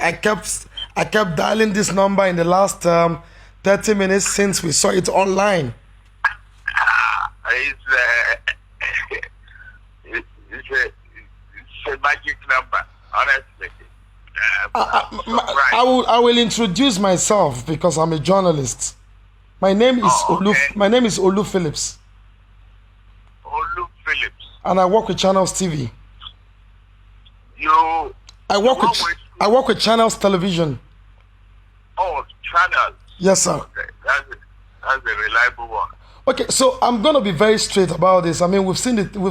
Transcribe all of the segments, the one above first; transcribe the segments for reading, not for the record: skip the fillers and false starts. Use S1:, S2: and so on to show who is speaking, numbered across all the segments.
S1: I kept dialing this number in the last 30 minutes since we saw it online.
S2: It's, it's a magic number, honestly.
S1: I will introduce myself because I'm a journalist. My name is Olu Phillips.
S2: Olu Phillips.
S1: And I work with Channels TV. I work with Channels Television.
S2: Oh, Channels.
S1: Yes, sir.
S2: Okay. That's a reliable one.
S1: Okay, so I'm gonna be very straight about this. I mean, we've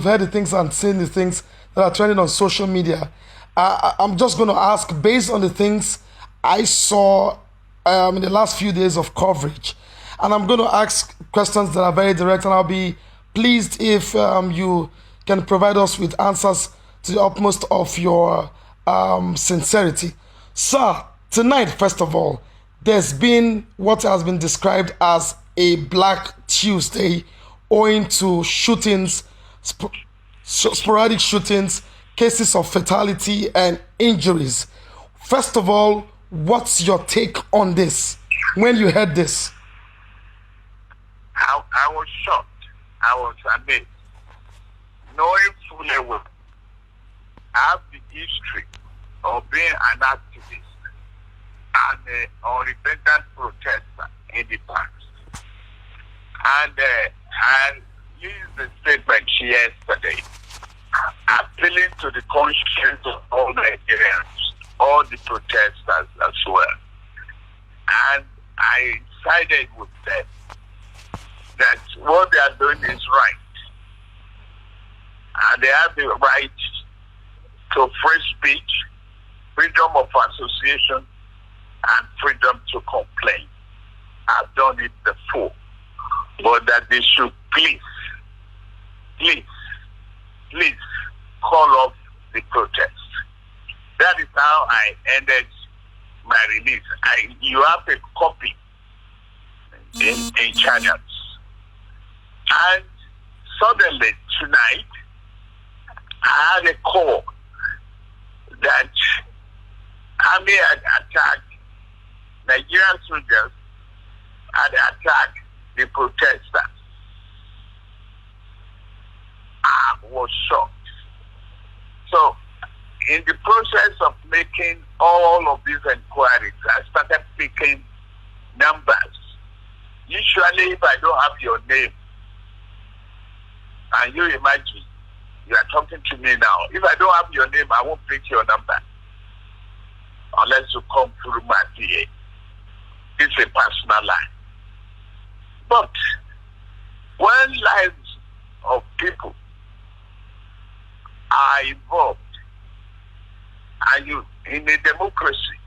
S1: heard the things and seen the things that are trending on social media. I'm just gonna ask based on the things I saw in the last few days of coverage, and I'm gonna ask questions that are very direct, and I'll be pleased if you can provide us with answers to the utmost of your sincerity. Sir, tonight, first of all, there's been what has been described as a Black Tuesday owing to shootings, sporadic shootings, cases of fatality and injuries. First of all, what's your take on this when you heard this?
S2: I was shocked. I was amazed. Knowing fully well, I have the history of being an activist and an unrepentant protester in the past. And I used the statement yesterday, appealing to the conscience of all Nigerians, all the protesters as well. And I sided with them that what they are doing is right. And they have the right to free speech, freedom of association, and freedom to complain. I've done it before. But that they should please call off the protest. That is how I ended my release. You have a copy in Channels. And suddenly tonight, I had a call that army had attacked Nigerian soldiers, had attacked the protesters. I was shocked. So, in the process of making all of these inquiries, I started picking numbers. Usually, if I don't have your name, and you imagine, you are talking to me now. If I don't have your name, I won't pick your number unless you come through my PA. It's a personal line. But when lives of people are involved, and you in a democracy,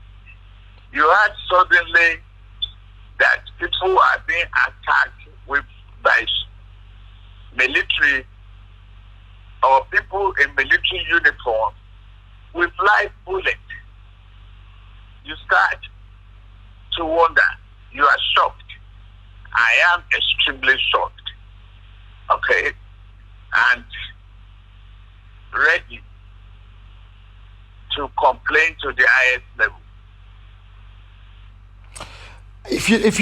S2: you had suddenly that people are being attacked by military or people in military uniform with live bullets. You start to wonder. You are shocked. I am extremely shocked. Okay? And ready to complain to the highest level.
S1: If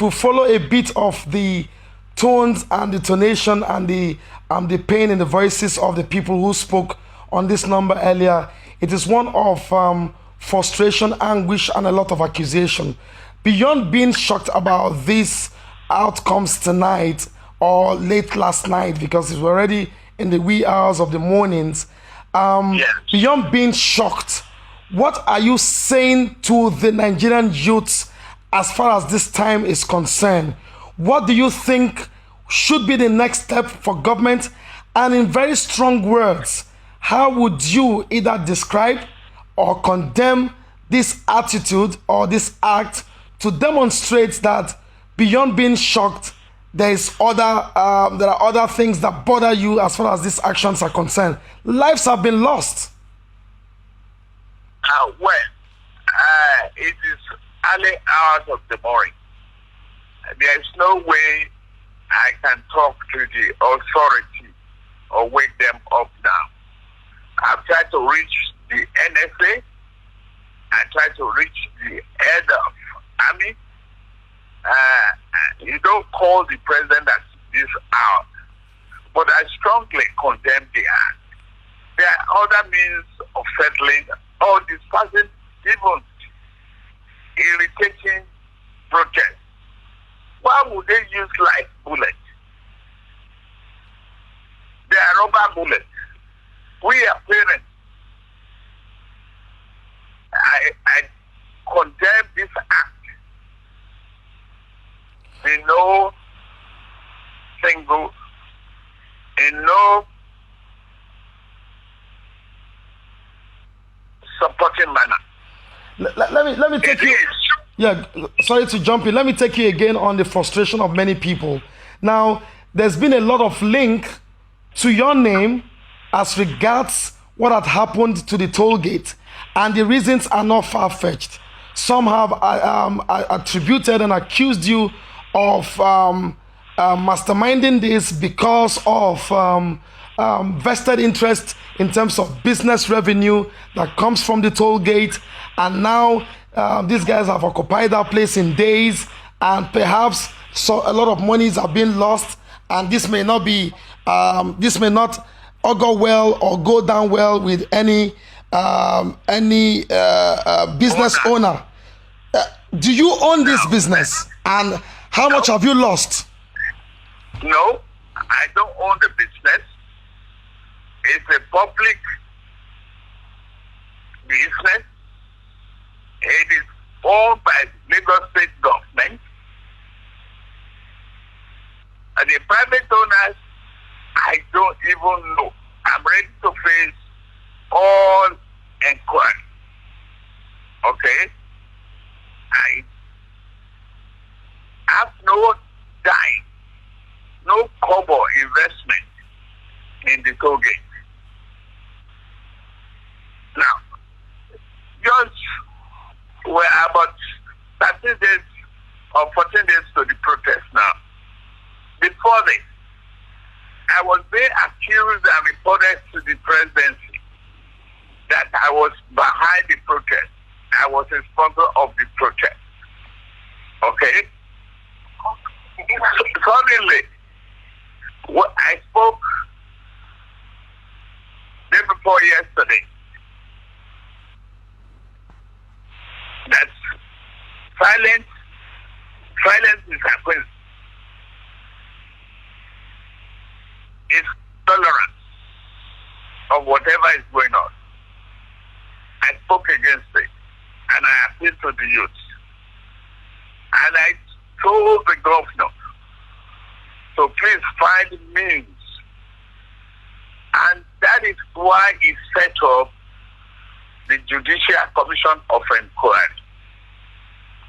S1: you follow a bit of the tones and the tonation and the pain in the voices of the people who spoke on this number earlier, it is one of frustration, anguish, and a lot of accusation. Beyond being shocked about these outcomes tonight or late last night, because it's already in the wee hours of the mornings,
S2: Yes.
S1: beyond being shocked, what are you saying to the Nigerian youths as far as this time is concerned? What do you think should be the next step for government? And in very strong words, how would you either describe or condemn this attitude or this act to demonstrate that beyond being shocked, there are other things that bother you as far as these actions are concerned? Lives have been lost.
S2: It is early hours of the morning. There is no way I can talk to the authority or wake them up now. I've tried to reach the NSA. I tried to reach the head of army, you don't call the president at this hour. But I strongly condemn the act. There are other means of settling or dispersing even irritating protests. Why would they use live bullets? They are rubber bullets. We are parents. I condemn this act. In no supporting manner.
S1: Let me take you. Yeah, sorry to jump in. Let me take you again on the frustration of many people. Now, there's been a lot of link to your name as regards what had happened to the toll gate, and the reasons are not far-fetched. Some have attributed and accused you of masterminding this because of vested interest in terms of business revenue that comes from the toll gate, and now these guys have occupied that place in days, and perhaps a lot of monies are being lost, and this may not augur well or go down well with any business owner. Do you own this business, and how much have you lost?
S2: No, I don't own the business. It's a public business. It is owned by Lagos State government. And the private owners, I don't even know. I'm ready to face all inquiry. Okay? I have no dime, no kobo investment in the toll gate. Now, just we're about 13 days or 14 days to the protest now. Before this, I was being accused and reported to the presidency that I was behind the protest. I was a sponsor of the protest. Okay? Suddenly, I spoke day before yesterday that silence is happening. It's tolerance of whatever is going on. I spoke against it, and I appealed to the youth. And I told the governor to please find means. And that is why he set up the Judicial Commission of Inquiry.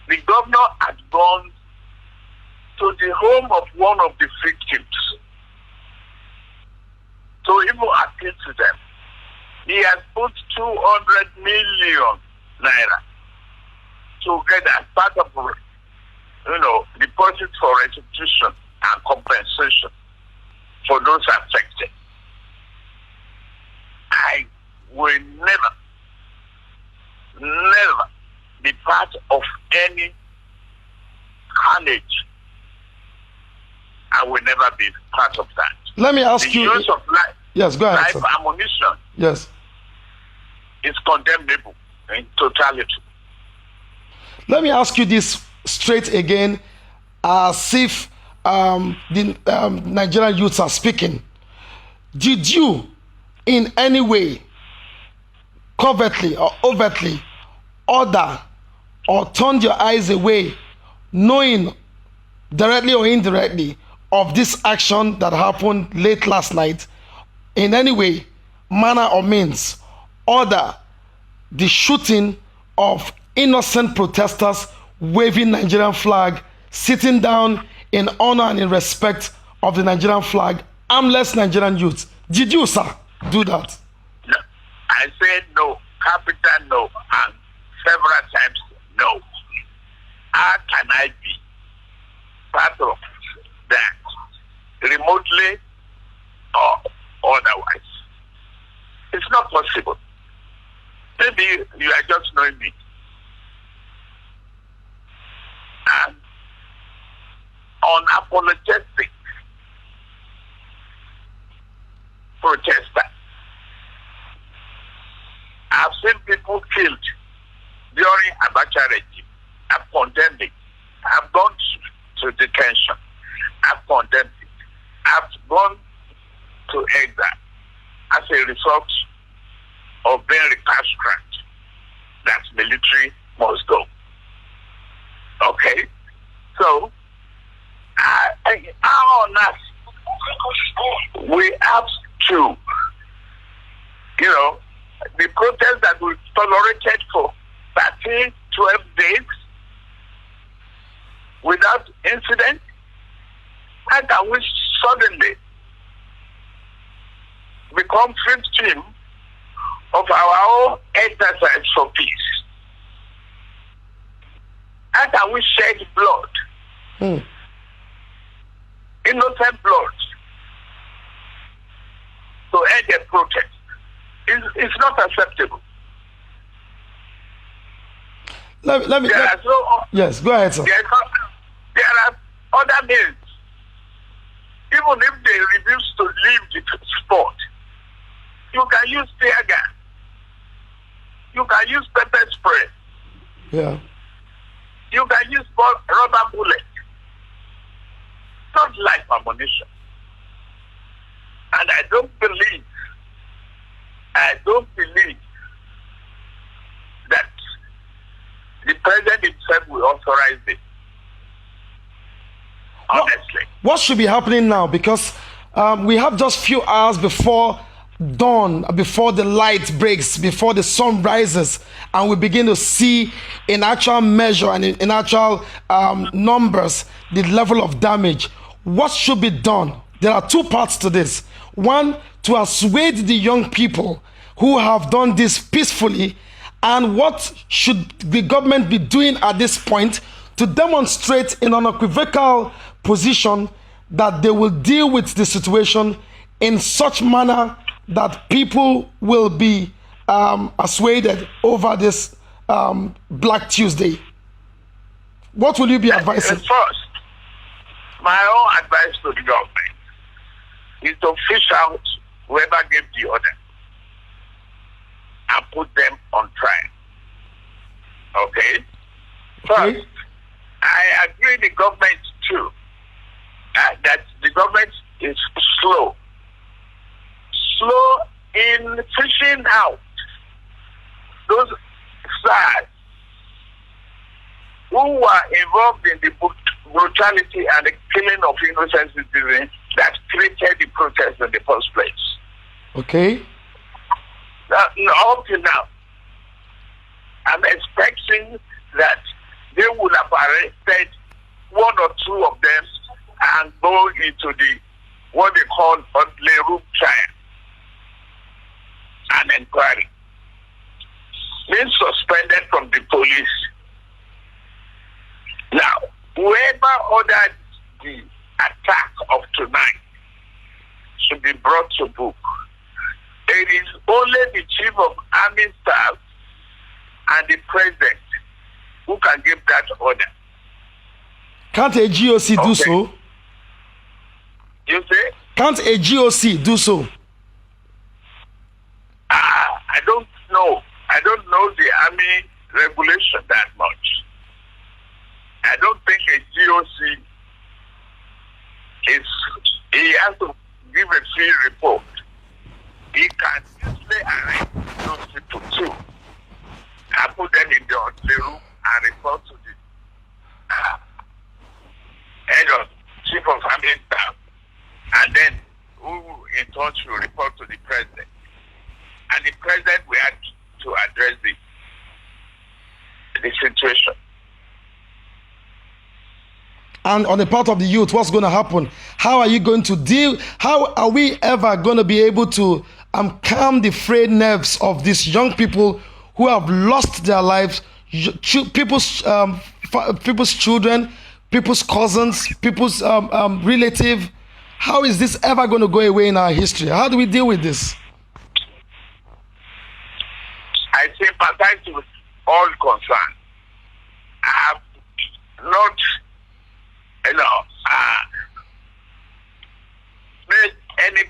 S2: The governor had gone to the home of one of the victims to even appeal to them. He has put 200 million naira to get as part of, deposits for restitution and compensation for those affected. I will never be part of any carnage. I will never be part of that.
S1: Let me ask you.
S2: The use of life,
S1: yes, go ahead,
S2: life
S1: sir.
S2: ammunition,
S1: yes,
S2: is condemnable in totality.
S1: Let me ask you this straight again, as if the Nigerian youths are speaking. Did you, in any way, covertly or overtly, order or turn your eyes away, knowing directly or indirectly of this action that happened late last night, in any way, manner or means, order the shooting of innocent protesters waving Nigerian flag, sitting down in honor and in respect of the Nigerian flag, armless Nigerian youth? Did you, sir, do that?
S2: No. I said no, capital no, and several times no. How can I be part of that, remotely or otherwise? It's not possible. Maybe you are just knowing me. unapologetic protester. I've seen people killed during Abacha regime. I've condemned it. I've gone to detention. I've condemned it. I've gone to exile as a result of being recalcitrant that military must go. Okay? So, on us, we have to, the protest that we tolerated for 13, 12 days without incident, how can we suddenly become victim of our own exercise for peace? How can we shed blood? Innocent blood to end a protest? It's not acceptable.
S1: Yes, go ahead, sir.
S2: There are other means. Even if they refuse to leave the spot, you can use tear gas. You can use pepper spray.
S1: Yeah.
S2: You can use rubber bullets. Not life ammunition. And I don't believe that the president himself will authorize it. Honestly.
S1: What should be happening now? Because we have just few hours before dawn, before the light breaks, before the sun rises, and we begin to see in actual measure and in actual numbers the level of damage. What should be done? There are two parts to this. One, to assuage the young people who have done this peacefully, and what should the government be doing at this point to demonstrate in an unequivocal position that they will deal with the situation in such manner that people will be assuaded over this Black Tuesday. What will you be advising?
S2: First, my own advice to the government is to fish out whoever gave the order and put them on trial. Okay? First, I agree the government too, that the government is slow in fishing out those SARS who were involved in the brutality and the killing of innocent citizens that created the protest in the first place.
S1: Okay.
S2: Up to now, I'm expecting that they would have arrested one or two of them and go into the what they call a room trial and inquiry. Being suspended from the police. Now, whoever ordered the attack of tonight should be brought to book. It is only the chief of army staff and the president who can give that order.
S1: Can't a GOC do so?
S2: You say?
S1: Can't a GOC do so?
S2: I don't know. I don't know the army regulation that much. I don't think a GOC he has to give a free report. He can easily arrest those people too and put them in the room and report to the head of chief of army staff, and then who in touch will report to the president. And the president will have to address the situation.
S1: And on the part of the youth, what's going to happen? How are you going to deal? How are we ever going to be able to calm the frayed nerves of these young people who have lost their lives, people's children, people's cousins, people's relative? How is this ever going to go away in our history? How do we deal with this?
S2: I sympathize with all concerned. I have not,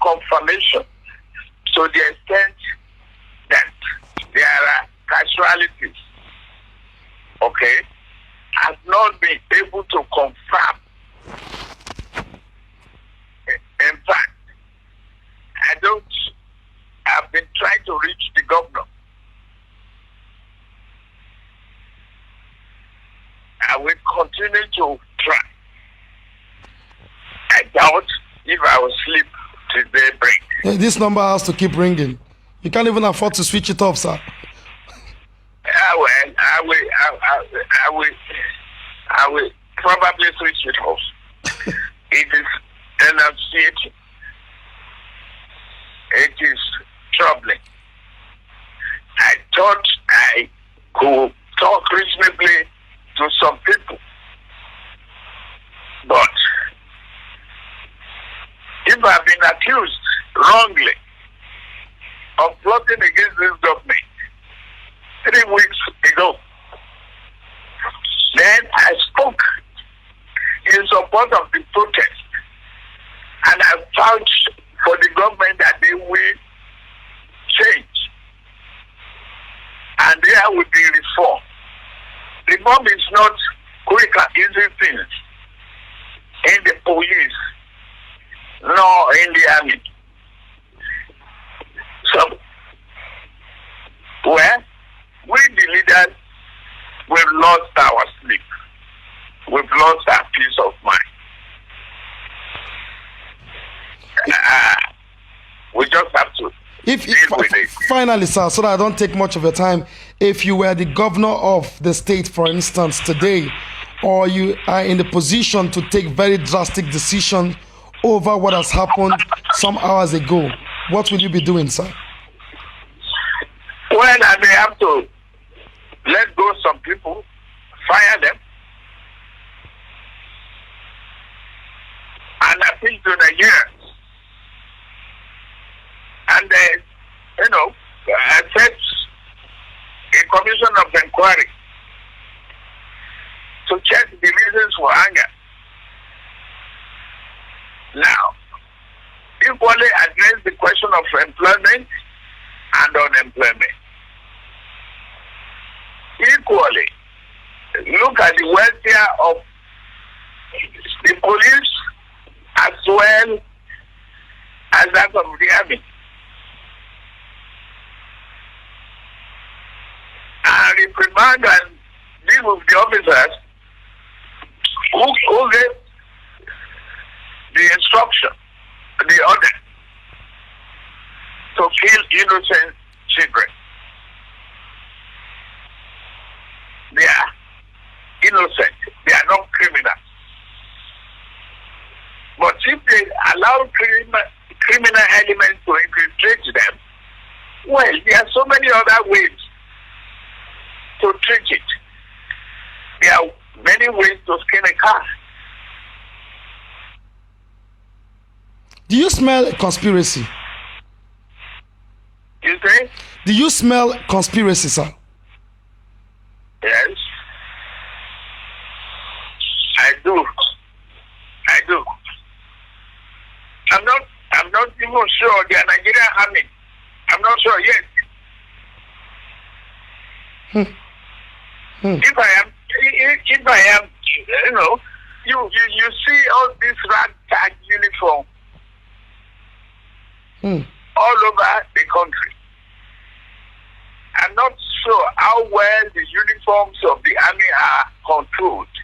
S2: confirmation to the extent that there are casualties, okay, has not been able to confirm. In fact, I've been trying to reach the governor. I will continue to try. I doubt if I will sleep till daybreak.
S1: Yeah, this number has to keep ringing. You can't even afford to switch it off, sir.
S2: I will probably switch it off. It is enunciating. It is troubling. I thought I could talk reasonably to some people, but if I've been accused wrongly of plotting against this government 3 weeks ago, then I spoke in support of the protest, and I vouched for the government that they will change, and there will be reform. Reform is not quick and easy things in the police, nor in the army. So, well, we the leaders, we've lost our sleep. We've lost our peace of mind. We just have to deal with it.
S1: Finally, sir, so that I don't take much of your time, if you were the governor of the state, for instance, today, or you are in the position to take very drastic decisions over what has happened some hours ago, what will you be doing, sir?
S2: Well, I may have to let go some people, fire them, and appeal to Nigerians. And I set a commission of inquiry to check the reasons for anger. Now, equally address the question of employment and unemployment. Equally, look at the welfare of the police as well as that of the army. And reprimand and deal with the officers who gave the instruction, the order to kill innocent children. They are innocent. They are not criminals. But if they allow criminal elements to infiltrate them, well, there are so many other ways to treat it. There are many ways to skin a cat.
S1: Do you smell a conspiracy?
S2: You say?
S1: Do you smell conspiracy, sir?
S2: Yes. I do. I do. I'm not even sure the Nigerian army. I'm not sure yet. If I am, you see all this ragtag uniform all over the country. I'm not sure how well the uniforms of the army are controlled.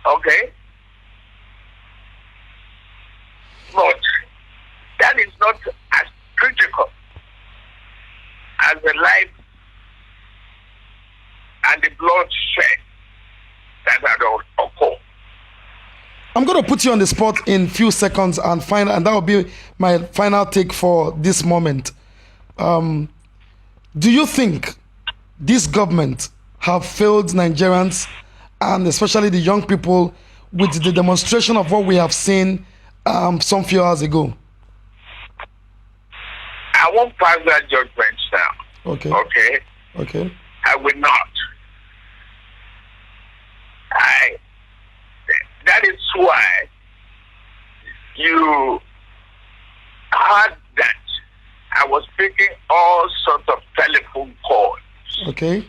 S2: Okay? But that is not as critical as the life and the bloodshed that had occurred.
S1: I'm going to put you on the spot in few seconds and that will be my final take for this moment. Do you think this government have failed Nigerians and especially the young people with the demonstration of what we have seen some few hours ago?
S2: I won't pass that judgment now.
S1: Okay.
S2: Okay?
S1: Okay.
S2: I will not. That is why you heard that I was making all sorts of telephone calls
S1: Okay.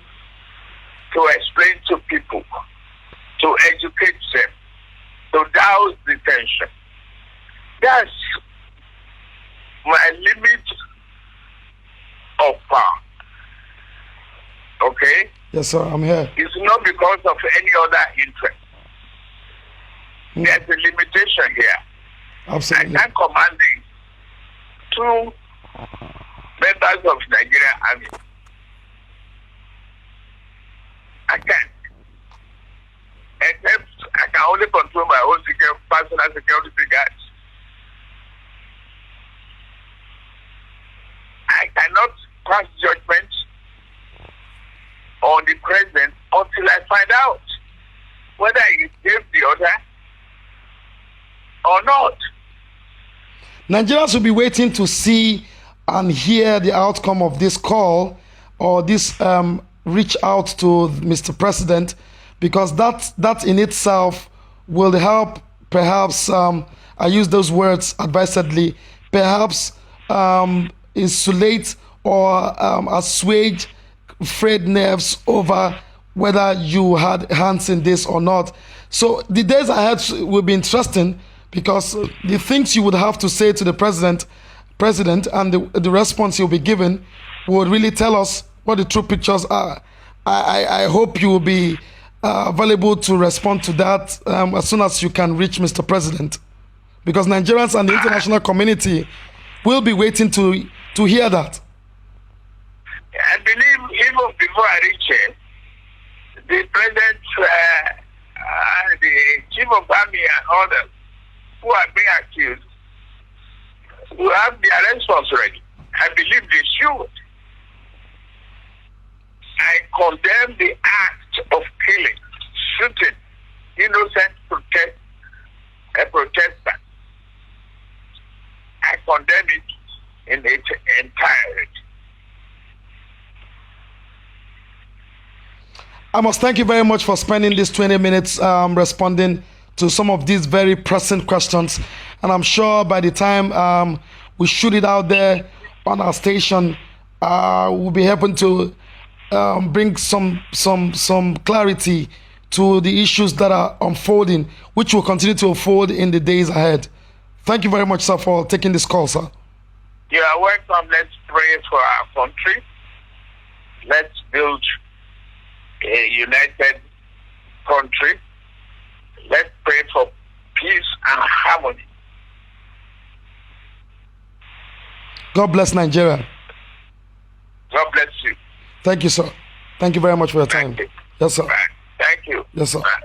S2: to explain to people, to educate them, to douse the tension. That's my limit of power. Okay?
S1: Yes, sir. I'm here.
S2: It's not because of any other interest. There's a limitation here.
S1: Absolutely.
S2: I can't command the 2 members of Nigerian Army. I can't. Except I can only control my own personal security guards. I cannot pass judgment on the president until I find out whether he gave the order or not.
S1: Nigerians will be waiting to see and hear the outcome of this call or this reach out to Mr. President, because that in itself will help, perhaps, I use those words advisedly, perhaps insulate or assuage frayed nerves over whether you had hands in this or not. So the days ahead will be interesting, because the things you would have to say to the president and the response you'll be given will really tell us what the true pictures are. I hope you will be available to respond to that as soon as you can reach Mr. President, because Nigerians and the international community will be waiting to hear that.
S2: I believe even before I reach it, the president, the chief of army and others who are being accused will have their response ready. I believe they should. I condemn the act of killing, shooting innocent protesters. I condemn it in its entirety.
S1: I must thank you very much for spending these 20 minutes responding to some of these very pressing questions. And I'm sure by the time we shoot it out there on our station, we'll be able to bring some clarity to the issues that are unfolding, which will continue to unfold in the days ahead. Thank you very much, sir, for taking this call, sir.
S2: You are welcome. Let's pray for our country. Let's build a united country. Let's pray for peace and harmony.
S1: God bless Nigeria.
S2: God bless you.
S1: Thank you, sir. Thank you very much for your time.
S2: Thank you.
S1: Yes, sir.
S2: Bye. Thank you.
S1: Yes, sir.
S2: Bye.